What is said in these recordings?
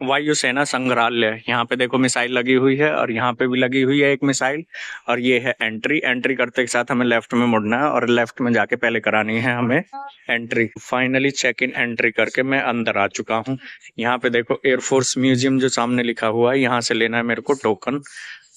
वायुसेना संग्रहालय। यहाँ पे देखो मिसाइल लगी हुई है और यहाँ पे भी लगी हुई है एक मिसाइल। और ये है एंट्री। एंट्री करते के साथ हमें लेफ्ट में मुड़ना है और लेफ्ट में जाके पहले करानी है हमें entry. Finally check in entry करके मैं अंदर आ चुका हूँ। यहाँ पे देखो एयरफोर्स म्यूजियम जो सामने लिखा हुआ है, यहाँ से लेना है मेरे को टोकन।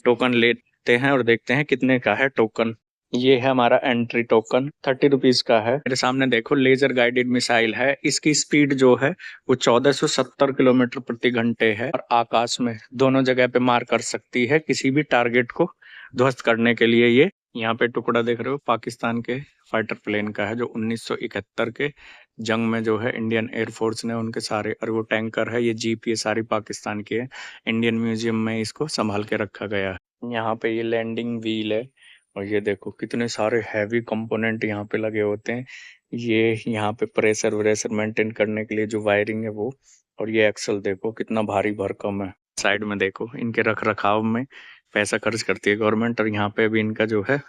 टोकन लेते हैं और देखते हैं कितने का है टोकन। ये है हमारा एंट्री टोकन, 30 रुपीज का है। मेरे सामने देखो लेजर गाइडेड मिसाइल है। इसकी स्पीड जो है वो 1470 किलोमीटर प्रति घंटे है और आकाश में दोनों जगह पे मार कर सकती है किसी भी टारगेट को ध्वस्त करने के लिए। ये यहाँ पे टुकड़ा देख रहे हो पाकिस्तान के फाइटर प्लेन का है, जो 1971 के जंग में जो है इंडियन एयरफोर्स ने उनके सारे, और वो टैंकर है, ये जीप, ये सारी पाकिस्तान की है। इंडियन म्यूजियम में इसको संभाल के रखा गया है। यहाँ पे ये लैंडिंग व्हील है और ये देखो कितने सारे हैवी कंपोनेंट यहाँ पे लगे होते हैं। ये यहाँ पे प्रेशर व्रेशर मेंटेन करने के लिए जो वायरिंग है वो, और ये एक्सल देखो कितना भारी भरकम है। साइड में देखो इनके रख रखाव में पैसा खर्च करती है गवर्नमेंट, और यहाँ पे अभी इनका जो है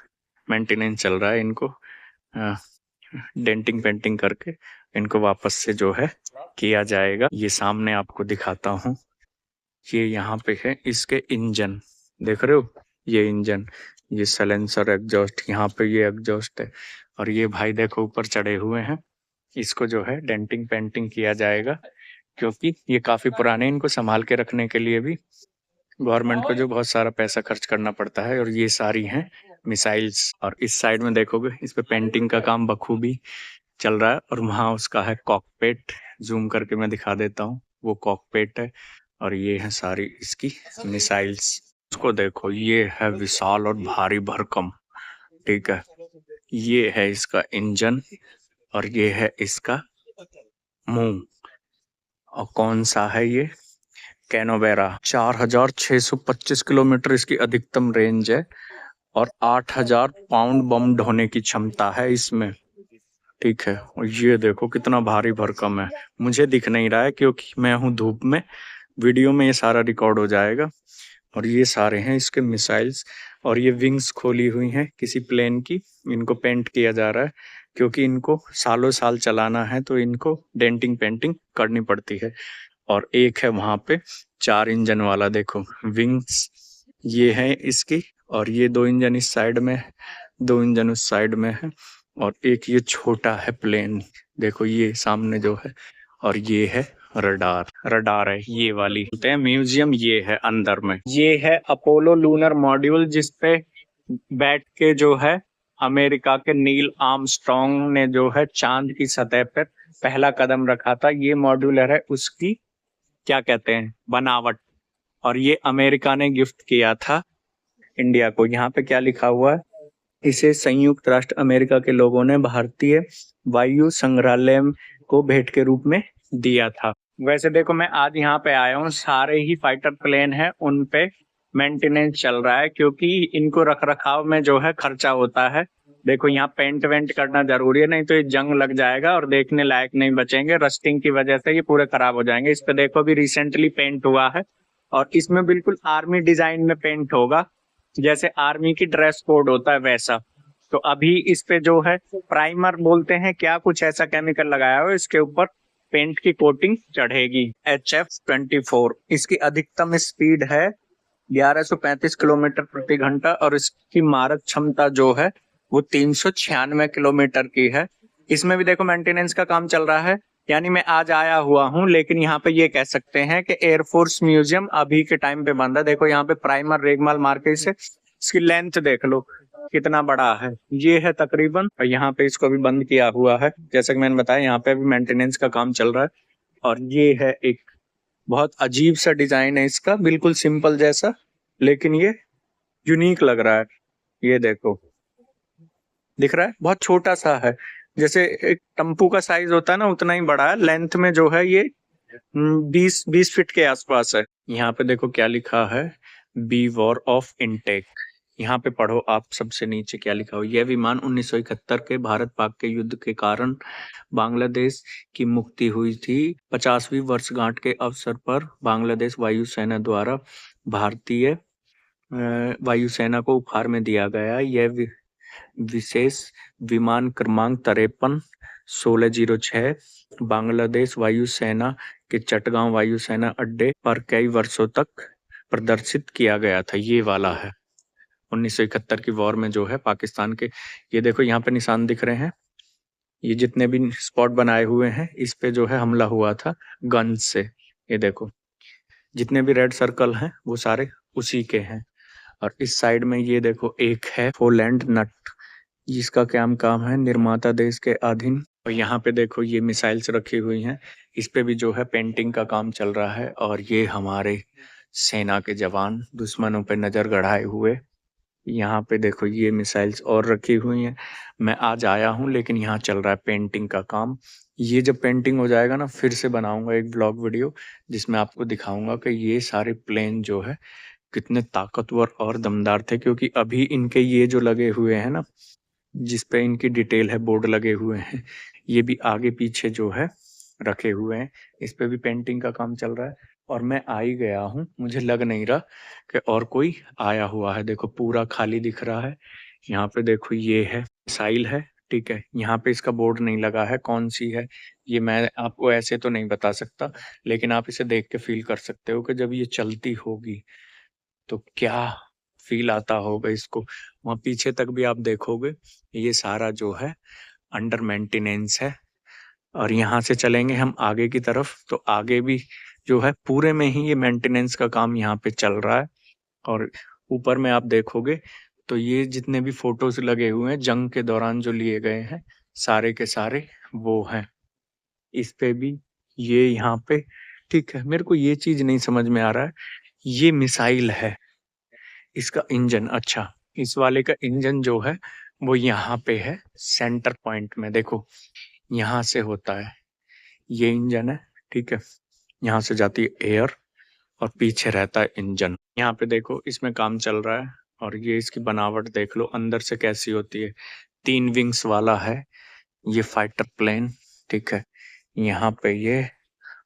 मेंटेनेंस चल रहा है। इनको डेंटिंग पेंटिंग करके इनको वापस से जो है किया जाएगा। ये सामने आपको दिखाता हूँ, ये यहाँ पे है इसके इंजन, देख रहे हो ये इंजन, ये सैलेंसर एग्जॉस्ट, यहाँ पे ये एग्जॉस्ट है। और ये भाई देखो ऊपर चढ़े हुए हैं, इसको जो है डेंटिंग पेंटिंग किया जाएगा क्योंकि ये काफी पुराने, इनको संभाल के रखने के लिए भी गवर्नमेंट को जो बहुत सारा पैसा खर्च करना पड़ता है। और ये सारी हैं मिसाइल्स। और इस साइड में देखोगे इस पे पेंटिंग का काम बखूबी चल रहा है। और वहाँ उसका है कॉकपिट, जूम करके मैं दिखा देता हूँ, वो कॉकपिट है। और ये है सारी इसकी मिसाइल्स। उसको देखो ये है विशाल और भारी भरकम, ठीक है। ये है इसका इंजन और ये है इसका मुंह। और कौन सा है ये, कैनोबेरा। 4625 किलोमीटर इसकी अधिकतम रेंज है और 8000 पाउंड बम ढोने की क्षमता है इसमें, ठीक है। और ये देखो कितना भारी भरकम है, मुझे दिख नहीं रहा है क्योंकि मैं हूँ धूप में, वीडियो में ये सारा रिकॉर्ड हो जाएगा। और ये सारे हैं इसके मिसाइल्स। और ये विंग्स खोली हुई हैं किसी प्लेन की, इनको पेंट किया जा रहा है क्योंकि इनको सालों साल चलाना है तो इनको डेंटिंग पेंटिंग करनी पड़ती है। और एक है वहां पे 4 इंजन वाला, देखो विंग्स ये है इसकी, और ये 2 इंजन इस साइड में, 2 इंजन उस साइड में है। और एक ये छोटा है प्लेन, देखो ये सामने जो है। और ये है रडार, रडार है ये वाली। बोलते हैं म्यूजियम, ये है अंदर में। ये है अपोलो लूनर मॉड्यूल, जिसपे बैठ के जो है अमेरिका के नील आर्मस्ट्रॉन्ग ने जो है चांद की सतह पर पहला कदम रखा था। ये मॉड्यूलर है उसकी क्या कहते हैं बनावट, और ये अमेरिका ने गिफ्ट किया था इंडिया को। यहाँ पे क्या लिखा हुआ है, इसे संयुक्त राष्ट्र अमेरिका के लोगों ने भारतीय वायु संग्रहालय को भेंट के रूप में दिया था। वैसे देखो मैं आज यहाँ पे आया हूँ, सारे ही फाइटर प्लेन हैं, उन पे मेंटेनेंस चल रहा है क्योंकि इनको रख रखाव में जो है खर्चा होता है। देखो यहाँ पेंट वेंट करना जरूरी है, नहीं तो ये जंग लग जाएगा और देखने लायक नहीं बचेंगे। रस्टिंग की वजह से ये पूरे खराब हो जाएंगे। इस पे देखो भी रिसेंटली पेंट हुआ है और इसमें बिल्कुल आर्मी डिजाइन में पेंट होगा, जैसे आर्मी की ड्रेस कोड होता है वैसा। तो अभी इस पे जो है प्राइमर बोलते हैं क्या, कुछ ऐसा केमिकल लगाया हुआ है, इसके ऊपर पेंट की कोटिंग चढ़ेगी। HF-24 इसकी अधिकतम स्पीड है 1135 किलोमीटर प्रति घंटा और इसकी मारक क्षमता जो है वो 396 किलोमीटर की है। इसमें भी देखो मेंटेनेंस का काम चल रहा है, यानी मैं आज आया हुआ हूँ, लेकिन यहाँ पे ये कह सकते हैं कि एयरफोर्स म्यूजियम अभी के टाइम पे बंद है। देखो यहाँ पे प्राइमर रेगमाल मार के इसे, इसकी लेंथ देख लो कितना बड़ा है, ये है तकरीबन। और यहाँ पे इसको भी बंद किया हुआ है, जैसा कि मैंने बताया यहाँ पे भी मेंटेनेंस का काम चल रहा है। और ये है एक बहुत अजीब सा डिजाइन है इसका, बिल्कुल सिंपल जैसा, लेकिन ये यूनिक लग रहा है। ये देखो दिख रहा है, बहुत छोटा सा है, जैसे एक टम्पू का साइज होता है ना, उतना ही बड़ा है। लेंथ में जो है ये 20 फीट के आसपास है। यहाँ पे देखो क्या लिखा है, बी वॉर ऑफ इनटेक। यहाँ पे पढ़ो आप, सबसे नीचे क्या लिखा हो, यह विमान 1971 के भारत पाक के युद्ध के कारण बांग्लादेश की मुक्ति हुई थी। 50वीं वर्षगांठ के अवसर पर बांग्लादेश वायुसेना द्वारा भारतीय वायुसेना को उपहार में दिया गया। यह विशेष विमान क्रमांक 53-1606 बांग्लादेश वायुसेना कि चटगांव वायुसेना अड्डे पर कई वर्षों तक प्रदर्शित किया गया था। ये वाला है 1971 की वॉर में जो है पाकिस्तान के, ये देखो यहाँ पे निशान दिख रहे हैं, ये जितने भी स्पॉट बनाए हुए हैं इस पे जो है हमला हुआ था गन से। ये देखो जितने भी रेड सर्कल हैं वो सारे उसी के हैं। और इस साइड में ये देखो एक है पोलैंड नट, जिसका क्या काम है, निर्माता देश के अधीन। और यहाँ पे देखो ये मिसाइल्स रखी हुई हैं, इस पे भी जो है पेंटिंग का काम चल रहा है। और ये हमारे सेना के जवान दुश्मनों पे नजर गड़ाए हुए, यहाँ पे देखो ये मिसाइल्स और रखी हुई हैं। मैं आज आया हूँ लेकिन यहाँ चल रहा है पेंटिंग का काम। ये जब पेंटिंग हो जाएगा ना फिर से बनाऊंगा एक ब्लॉग वीडियो जिसमें आपको दिखाऊंगा कि ये सारे प्लेन जो है कितने ताकतवर और दमदार थे। क्योंकि अभी इनके ये जो लगे हुए हैं ना, जिस पे इनकी डिटेल है, बोर्ड लगे हुए हैं, ये भी आगे पीछे जो है रखे हुए हैं, इस पे भी पेंटिंग का काम चल रहा है। और मैं आ ही गया हूँ, मुझे लग नहीं रहा कि और कोई आया हुआ है। देखो पूरा खाली दिख रहा है। यहाँ पे देखो ये है मिसाइल है, ठीक है। यहाँ पे इसका बोर्ड नहीं लगा है, कौन सी है ये मैं आपको ऐसे तो नहीं बता सकता, लेकिन आप इसे देख के फील कर सकते हो कि जब ये चलती होगी तो क्या फील आता होगा इसको। वहाँ पीछे तक भी आप देखोगे ये सारा जो है अंडर मेंटेनेंस है। और यहाँ से चलेंगे हम आगे की तरफ तो आगे भी जो है पूरे में ही ये मेंटेनेंस का काम यहाँ पे चल रहा है। और ऊपर में आप देखोगे तो ये जितने भी फोटोज लगे हुए हैं जंग के दौरान जो लिए गए हैं सारे के सारे वो हैं इस पे भी। ये यहाँ पे ठीक है, मेरे को ये चीज नहीं समझ में आ रहा है, ये मिसाइल है, इसका इंजन, अच्छा इस वाले का इंजन जो है वो यहाँ पे है सेंटर पॉइंट में। देखो यहाँ से होता है, ये इंजन है, ठीक है। यहाँ से जाती है एयर और पीछे रहता है इंजन। यहाँ पे देखो इसमें काम चल रहा है। और ये इसकी बनावट देख लो अंदर से कैसी होती है, 3 विंग्स वाला है ये फाइटर प्लेन, ठीक है। यहाँ पे ये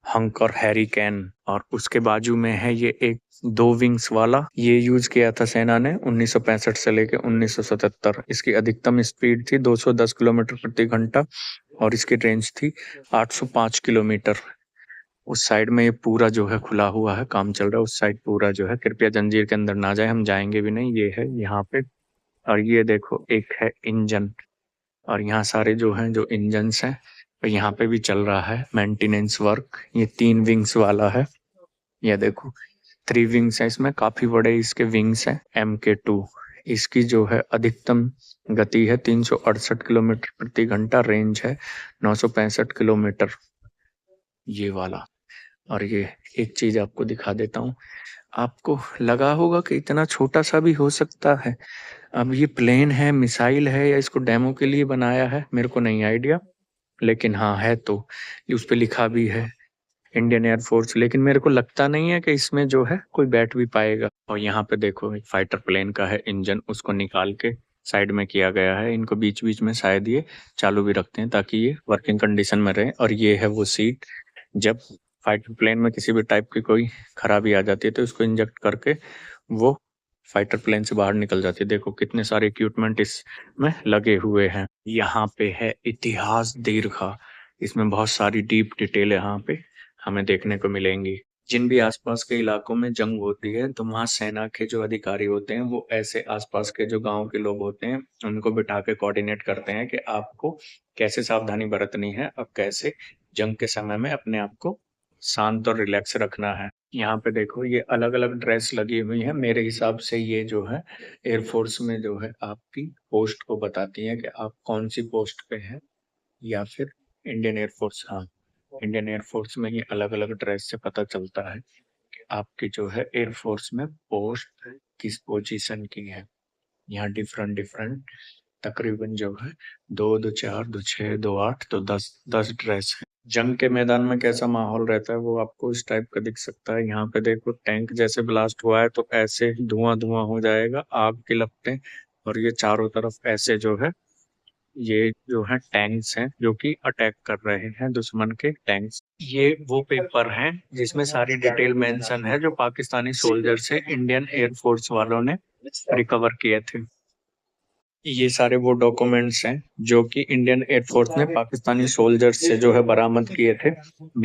हंक और हैरिकेन, और उसके बाजू में है ये एक 2 विंग्स वाला, ये यूज किया था सेना ने 1965 से लेके 1977। इसकी अधिकतम स्पीड थी 210 किलोमीटर प्रति घंटा और इसकी रेंज थी 805 किलोमीटर। उस साइड में ये पूरा जो है खुला हुआ है, काम चल रहा है। उस साइड पूरा जो है, कृपया जंजीर के अंदर ना जाए, हम जाएंगे भी नहीं, ये है यहाँ पे। और ये देखो एक है इंजन, और यहाँ सारे जो हैं जो इंजन्स हैं, तो यहाँ पे भी चल रहा है मेंटेनेंस वर्क। ये 3 विंग्स वाला है, ये देखो 3 विंग्स है, इसमें काफी बड़े इसके विंग्स हैं। MK2 इसकी जो है अधिकतम गति है 368 किलोमीटर प्रति घंटा, रेंज है 965 किलोमीटर, ये वाला। और ये एक चीज आपको दिखा देता हूँ, आपको लगा होगा कि इतना छोटा सा भी हो सकता है। अब ये प्लेन है, मिसाइल है, या इसको डेमो के लिए बनाया है, मेरे को नहीं आइडिया, लेकिन हाँ है तो उस पे लिखा भी है इंडियन एयरफोर्स। लेकिन मेरे को लगता नहीं है कि इसमें जो है कोई बैठ भी पाएगा। और यहाँ पे देखो एक फाइटर प्लेन का है इंजन, उसको निकाल के साइड में किया गया है। इनको बीच बीच में शायद ये चालू भी रखते हैं ताकि ये वर्किंग कंडीशन में रहे। और ये है वो सीट, जब फाइटर प्लेन में किसी भी टाइप की कोई खराबी आ जाती है तो इसको इंजेक्ट करके वो फाइटर प्लेन से बाहर निकल जाती है। देखो कितने सारे इक्विपमेंट इसमें लगे हुए हैं। यहाँ पे है इतिहास दीर्घा, इसमें बहुत सारी डीप डिटेल यहाँ पे हमें देखने को मिलेंगी। जिन भी आसपास के इलाकों में जंग होती है तो वहाँ सेना के जो अधिकारी होते हैं वो ऐसे आसपास के जो गांव के लोग होते हैं उनको बिठा के कोऑर्डिनेट करते हैं कि आपको कैसे सावधानी बरतनी है और कैसे जंग के समय में अपने आप को शांत और रिलैक्स रखना है। यहाँ पे देखो ये अलग अलग ड्रेस लगी हुई है, मेरे हिसाब से ये जो है एयरफोर्स में जो है आपकी पोस्ट को बताती है कि आप कौन सी पोस्ट पे हैं, या फिर इंडियन एयरफोर्स, हाँ इंडियन एयरफोर्स में ये अलग अलग ड्रेस से पता चलता है कि आपकी जो है एयरफोर्स में पोस्ट किस पोजीशन की है। यहाँ डिफरेंट डिफरेंट तकरीबन जो है 2, 2, 4, 2, 6, 2, 8 तो 10 ड्रेस है। जंग के मैदान में कैसा माहौल रहता है वो आपको इस टाइप का दिख सकता है। यहाँ पे देखो टैंक जैसे ब्लास्ट हुआ है तो ऐसे धुआं धुआं हो जाएगा, आग की लपटें। और ये चारों तरफ ऐसे जो है ये जो है टैंक्स हैं जो कि अटैक कर रहे हैं, दुश्मन के टैंक्स। ये वो पेपर हैं जिसमें सारी डिटेल मेंशन है जो पाकिस्तानी सोल्जर से इंडियन एयरफोर्स वालों ने रिकवर किए थे। ये सारे वो डॉक्यूमेंट्स हैं जो कि इंडियन एयरफोर्स ने पाकिस्तानी सोल्जर्स से जो है बरामद किए थे।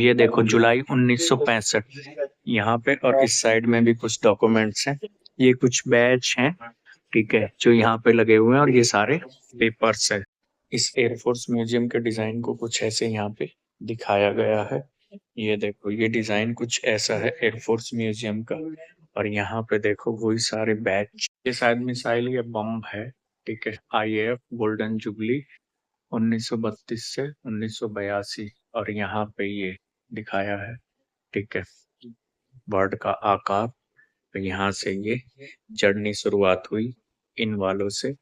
ये देखो जुलाई 1965 यहाँ पे, और इस साइड में भी कुछ डॉक्यूमेंट्स हैं। ये कुछ बैच हैं, ठीक है, जो यहाँ पे लगे हुए हैं, और ये सारे पेपर्स है। इस एयरफोर्स म्यूजियम के डिजाइन को कुछ ऐसे यहाँ पे दिखाया गया है। ये देखो, ये डिजाइन कुछ ऐसा है एयरफोर्स म्यूजियम का। और यहाँ पे देखो वही सारे बैच, ये शायद मिसाइल या बम है, ठीक है। आईएएफ गोल्डन जुबली 1932 से 1982, और यहाँ पे ये दिखाया है, ठीक है, बर्ड का आकार। तो यहाँ से ये जर्नी शुरुआत हुई इन वालों से,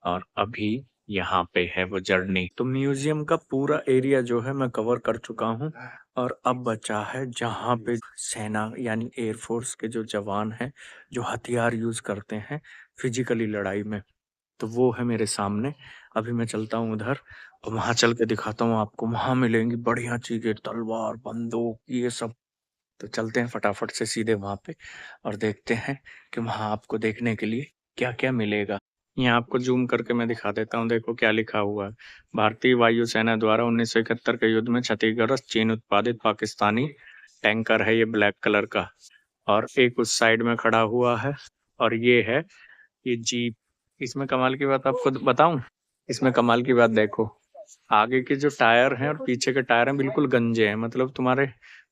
और अभी यहाँ पे है वो जर्नी। तो म्यूजियम का पूरा एरिया जो है मैं कवर कर चुका हूँ, और अब बचा है जहाँ पे सेना यानी एयरफोर्स के जो जवान हैं, जो हथियार यूज करते हैं फिजिकली लड़ाई में, तो वो है मेरे सामने। अभी मैं चलता हूँ उधर, और वहां चल के दिखाता हूँ आपको। वहां मिलेंगी बढ़िया चीजें, तलवार, बंदूक, ये सब। तो चलते हैं फटाफट से सीधे वहां पे, और देखते हैं कि वहां आपको देखने के लिए क्या क्या मिलेगा। यहाँ आपको जूम करके मैं दिखा देता हूँ, देखो क्या लिखा हुआ है। भारतीय वायुसेना द्वारा 1971 के युद्ध में क्षतिग्रस्त चीन उत्पादित पाकिस्तानी टैंकर है ये, ब्लैक कलर का। और एक उस साइड में खड़ा हुआ है, और ये है ये जीप। इसमें कमाल की बात आपको बताऊं, इसमें कमाल की बात देखो, आगे के जो टायर हैं और पीछे के टायर हैं बिल्कुल गंजे हैं। मतलब तुम्हारे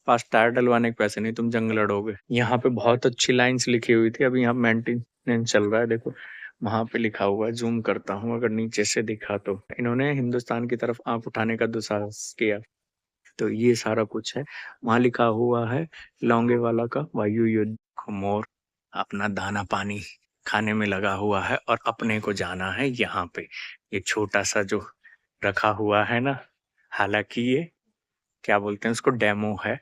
पास टायर डलवाने के पैसे नहीं, तुम जंग लड़ोगे। यहाँ पे बहुत अच्छी लाइंस लिखी हुई थी, अभी यहाँ मेंटेनेंस चल रहा है, देखो वहां पे लिखा हुआ है। जूम करता हूँ, अगर नीचे से दिखा तो इन्होंने हिंदुस्तान की तरफ आंख उठाने का दुस्साहस किया। तो ये सारा कुछ है, वहां लिखा हुआ है लोंगेवाला का वायु युद्ध, मोर अपना दाना पानी खाने में लगा हुआ है, और अपने को जाना है यहाँ पे। ये छोटा सा जो रखा हुआ है ना, हालांकि ये क्या बोलते हैं उसको, डेमो है,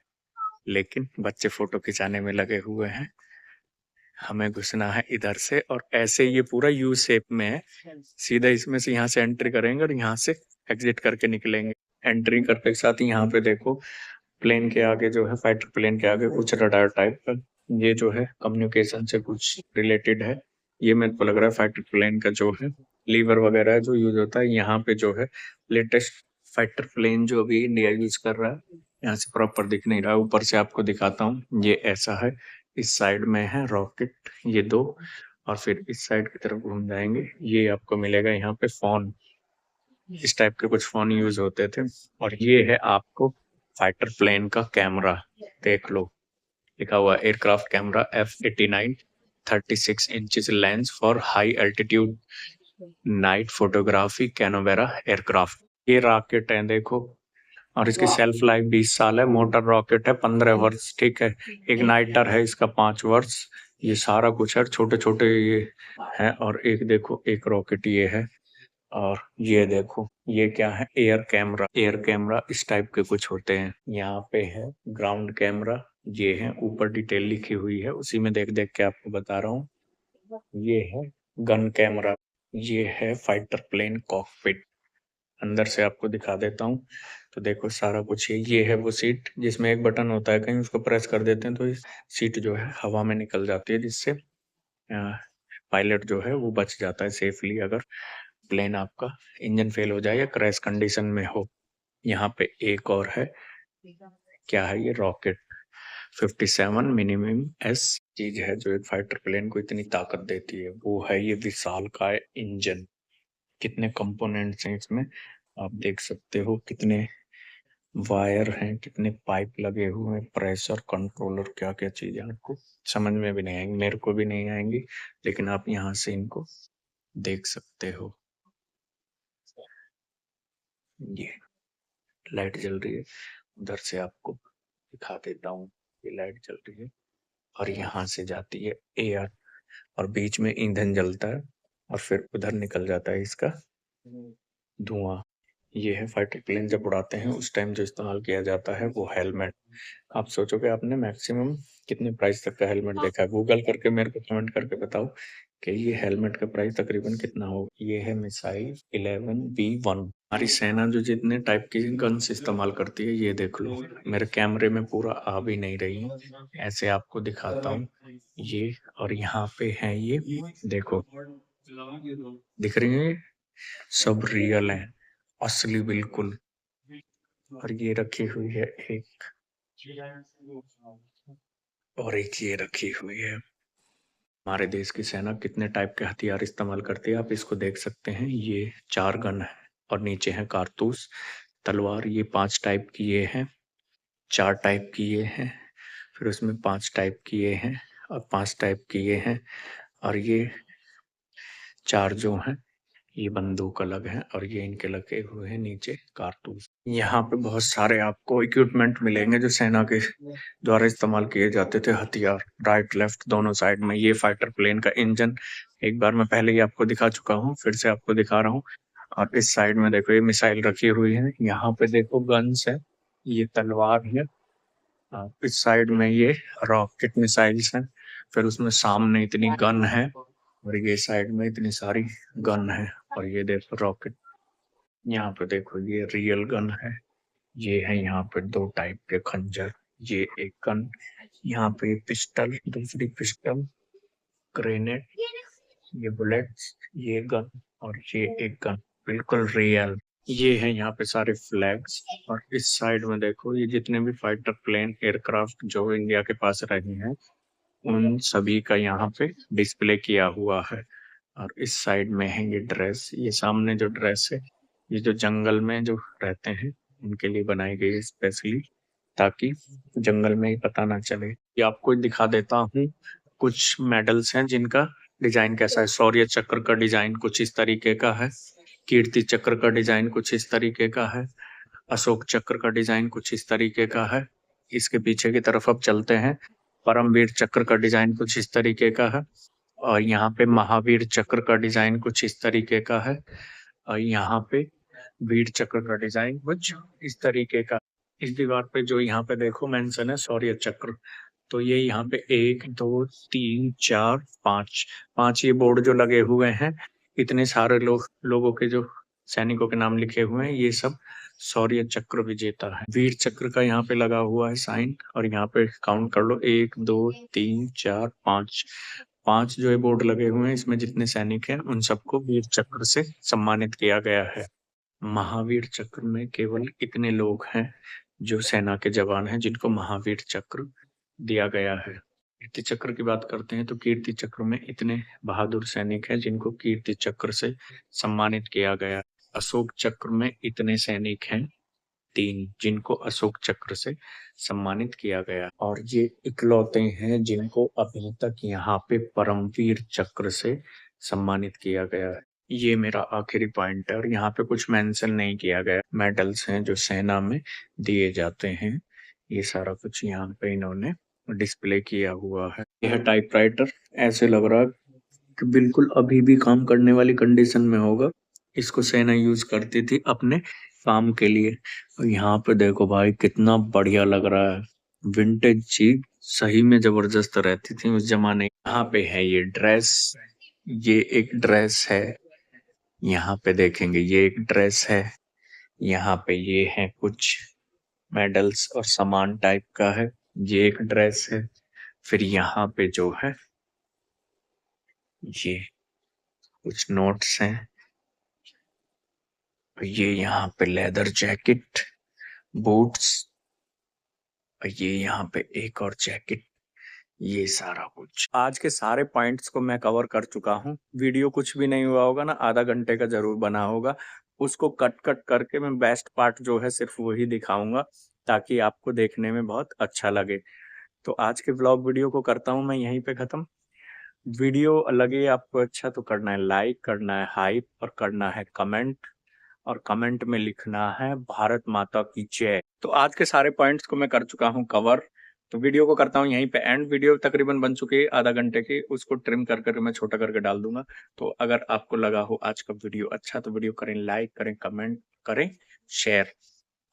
लेकिन बच्चे फोटो खिंचाने में लगे हुए हैं। हमें घुसना है इधर से, और ऐसे ये पूरा यू शेप में है। सीधा इसमें से यहाँ से एंट्री करेंगे, और यहाँ से एग्जिट करके निकलेंगे। एंट्री करते के साथ ही यहाँ पे देखो, प्लेन के आगे जो है, फाइटर प्लेन के आगे कुछ रडार टाइप का, ये जो है कम्युनिकेशन से कुछ रिलेटेड है। ये मेरे को लग रहा है फाइटर प्लेन का जो है लीवर वगैरह जो यूज होता है। यहाँ पे जो है लेटेस्ट फाइटर प्लेन जो अभी इंडिया यूज कर रहा है, यहाँ से प्रॉपर दिख नहीं रहा है, ऊपर से आपको दिखाता हूँ। ये ऐसा है, इस साइड में है रॉकेट, ये दो, और फिर इस साइड की तरफ घूम जाएंगे, ये आपको मिलेगा यहाँ पे फोन। इस टाइप के कुछ फोन यूज होते थे। और ये है आपको फाइटर प्लेन का कैमरा, देख लो, लिखा हुआ aircraft camera F89 36 inches lens for high altitude night photography कैनोवेरा एयरक्राफ्ट। ये रॉकेट है देखो, और इसकी सेल्फ लाइफ 20 साल है। मोटर रॉकेट है 15 वर्ष, ठीक है। इग्नाइटर है इसका 5 वर्ष। ये सारा कुछ है, छोटे छोटे ये है। और एक देखो, एक रॉकेट ये है, और ये देखो ये क्या है, एयर कैमरा। एयर कैमरा इस टाइप के कुछ होते हैं। यहाँ पे है ग्राउंड कैमरा, ये है ऊपर डिटेल लिखी हुई है, उसी में देख देख के आपको बता रहा हूँ। ये है गन कैमरा, ये है फाइटर प्लेन कॉकपिट। अंदर से आपको दिखा देता हूँ। तो देखो सारा कुछ ये है वो सीट, जिसमें एक बटन होता है, कहीं उसको प्रेस कर देते हैं तो इस सीट जो है हवा में निकल जाती है, जिससे पायलट जो है वो बच जाता है सेफली, अगर प्लेन आपका इंजन फेल हो जाए या क्रैश कंडीशन में हो। यहाँ पे एक और है, क्या है ये, रॉकेट 57 मिनिमम एस चीज है जो एक फाइटर प्लेन को इतनी ताकत देती है। वो है ये विशालकाय इंजन। कितने कंपोनेंट्स हैं इसमें आप देख सकते हो, कितने वायर हैं, कितने पाइप लगे हुए हैं, प्रेशर कंट्रोलर, क्या क्या चीजें आपको समझ में भी नहीं आएंगी, मेरे को भी नहीं आएंगी, लेकिन आप यहाँ से इनको देख सकते हो। ये लाइट जल रही है, उधर से आपको दिखा देता हूँ। ये लाइट जल रही है, और यहाँ से जाती है एयर, और बीच में ईंधन जलता है, और फिर उधर निकल जाता है इसका धुआं। ये है फाइटर प्लेन जब उड़ाते हैं उस टाइम जो इस्तेमाल किया जाता है वो हेलमेट। आप सोचोगे आपने मैक्सिमम कितने प्राइस तक का हेलमेट देखा है? गूगल करके मेरे को कमेंट करके बताओ कि ये हेलमेट का प्राइस तकरीबन कितना होगा। ये है मिसाइल 11B1। हमारी सेना जो जितने टाइप की गन्स इस्तेमाल करती है, ये देख लो, मेरे कैमरे में पूरा आ भी नहीं रही है, ऐसे आपको दिखाता हूँ ये। और यहाँ पे है ये देखो, दिख रही है, सब रियल है, असली बिल्कुल। और ये रखी हुई है एक, और एक ये रखी हुई है। हमारे देश की सेना कितने टाइप के हथियार इस्तेमाल करती है आप इसको देख सकते हैं। ये 4 गन है और नीचे है कारतूस, तलवार। ये 5 टाइप की ये है, 4 टाइप की ये है, फिर उसमें 5 टाइप की ये है और 5 टाइप की ये है, और ये 4 जो हैं ये बंदूक अलग है, और ये इनके लगे हुए हैं नीचे कारतूस। यहाँ पे बहुत सारे आपको इक्विपमेंट मिलेंगे जो सेना के द्वारा इस्तेमाल किए जाते थे हथियार, राइट लेफ्ट दोनों साइड में। ये फाइटर प्लेन का इंजन एक बार मैं पहले ही आपको दिखा चुका हूँ, फिर से आपको दिखा रहा हूँ। और इस साइड में देखो ये मिसाइल रखी हुई है, यहाँ पे देखो गन्स है, ये तलवार है। इस साइड में ये रॉकेट मिसाइल्स हैं, फिर उसमें सामने इतनी गन है, और ये साइड में इतनी सारी गन है। और ये देखो रॉकेट, यहाँ पे देखो ये रियल गन है। ये है यहाँ पे 2 टाइप के खंजर, ये एक गन, यहाँ पे पिस्टल, दूसरी पिस्टल, ग्रेनेड, ये बुलेट्स, ये गन, और ये एक गन बिल्कुल रियल। ये है यहाँ पे सारे फ्लैग्स। और इस साइड में देखो ये जितने भी फाइटर प्लेन एयरक्राफ्ट जो इंडिया के पास रहे हैं उन सभी का यहाँ पे डिस्प्ले किया हुआ है। और इस साइड में है ये ड्रेस, ये सामने जो ड्रेस है ये जो जंगल में जो रहते हैं उनके लिए बनाई गई है स्पेशली, ताकि जंगल में ही पता ना चले। ये आपको दिखा देता हूँ, कुछ मेडल्स हैं जिनका डिजाइन कैसा है। शौर्य चक्र का डिजाइन कुछ इस तरीके का है, कीर्ति चक्र का डिजाइन कुछ इस तरीके का है, अशोक चक्र का डिजाइन कुछ इस तरीके का है। इसके पीछे की तरफ अब चलते हैं, परमवीर चक्र का डिजाइन कुछ इस तरीके का है, और यहाँ पे महावीर चक्र का डिजाइन कुछ इस तरीके का है, और यहाँ पे वीर चक्र का डिजाइन कुछ इस तरीके का। इस दीवार पे जो यहाँ पे देखो मेंशन है शौर्य चक्र, तो ये यहाँ पे 1 2 3 4 5 5 ये बोर्ड जो लगे हुए हैं, इतने सारे लोगों के जो सैनिकों के नाम लिखे हुए हैं, ये सब शौर्य चक्र विजेता है। वीर चक्र का यहाँ पे लगा हुआ है साइन, और यहाँ पे काउंट कर लो 1 2 3 4 5 5 जो है बोर्ड लगे हुए हैं, इसमें जितने सैनिक हैं उन सबको वीर चक्र से सम्मानित किया गया है। महावीर चक्र में केवल इतने लोग हैं जो सेना के जवान हैं जिनको महावीर चक्र दिया गया है। कीर्ति चक्र की बात करते हैं तो कीर्ति चक्र में इतने बहादुर सैनिक हैं जिनको कीर्ति चक्र से सम्मानित किया गया। अशोक चक्र में इतने सैनिक हैं 3 जिनको अशोक चक्र से सम्मानित किया गया, और ये इकलौते हैं जिनको अभी तक यहाँ पे परमवीर चक्र से सम्मानित किया गया है। ये मेरा आखिरी पॉइंट है, और यहाँ पे कुछ मेंशन नहीं किया गया। मेडल्स हैं जो सेना में दिए जाते हैं, ये सारा कुछ यहाँ पे इन्होंने डिस्प्ले किया हुआ है। यह टाइपराइटर ऐसे लग रहा है कि बिल्कुल अभी भी काम करने वाली कंडीशन में होगा। इसको सेना यूज करती थी अपने काम के लिए। और यहाँ पे देखो भाई कितना बढ़िया लग रहा है, विंटेज चीज सही में जबरदस्त रहती थी उस जमाने। यहाँ पे है ये ड्रेस, ये एक ड्रेस है, यहाँ पे देखेंगे ये एक ड्रेस है, यहाँ पे ये है कुछ मेडल्स और सामान टाइप का है, ये एक ड्रेस है। फिर यहाँ पे जो है ये कुछ नोट्स हैं, ये यहाँ पे लेदर जैकेट, बूट्स, और ये यहाँ पे एक और जैकेट, ये सारा कुछ। आज के सारे पॉइंट्स को मैं कवर कर चुका हूँ। वीडियो कुछ भी नहीं हुआ होगा ना, आधा घंटे का जरूर बना होगा। उसको कट कट करके मैं बेस्ट पार्ट जो है सिर्फ वही दिखाऊंगा, ताकि आपको देखने में बहुत अच्छा लगे। तो आज के ब्लॉग वीडियो को करता हूँ मैं यहीं पे खत्म। वीडियो लगे आपको अच्छा तो करना है लाइक, करना है हाइप, और करना है कमेंट, और कमेंट में लिखना है भारत माता की जय। तो आज के सारे पॉइंट्स को मैं कर चुका हूँ कवर, तो वीडियो को करता हूँ यहीं पे एंड। वीडियो तकरीबन बन चुकी है आधा घंटे की, उसको ट्रिम कर कर मैं छोटा करके डाल दूंगा। तो अगर आपको लगा हो आज का वीडियो अच्छा तो वीडियो करें लाइक, करें कमेंट, करें शेयर,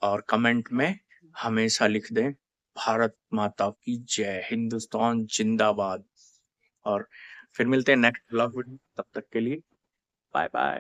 और कमेंट में हमेशा लिख दें भारत माता की जय, हिंदुस्तान जिंदाबाद। और फिर मिलते हैं नेक्स्ट ब्लॉग वीडियो, तब तक के लिए बाय बाय।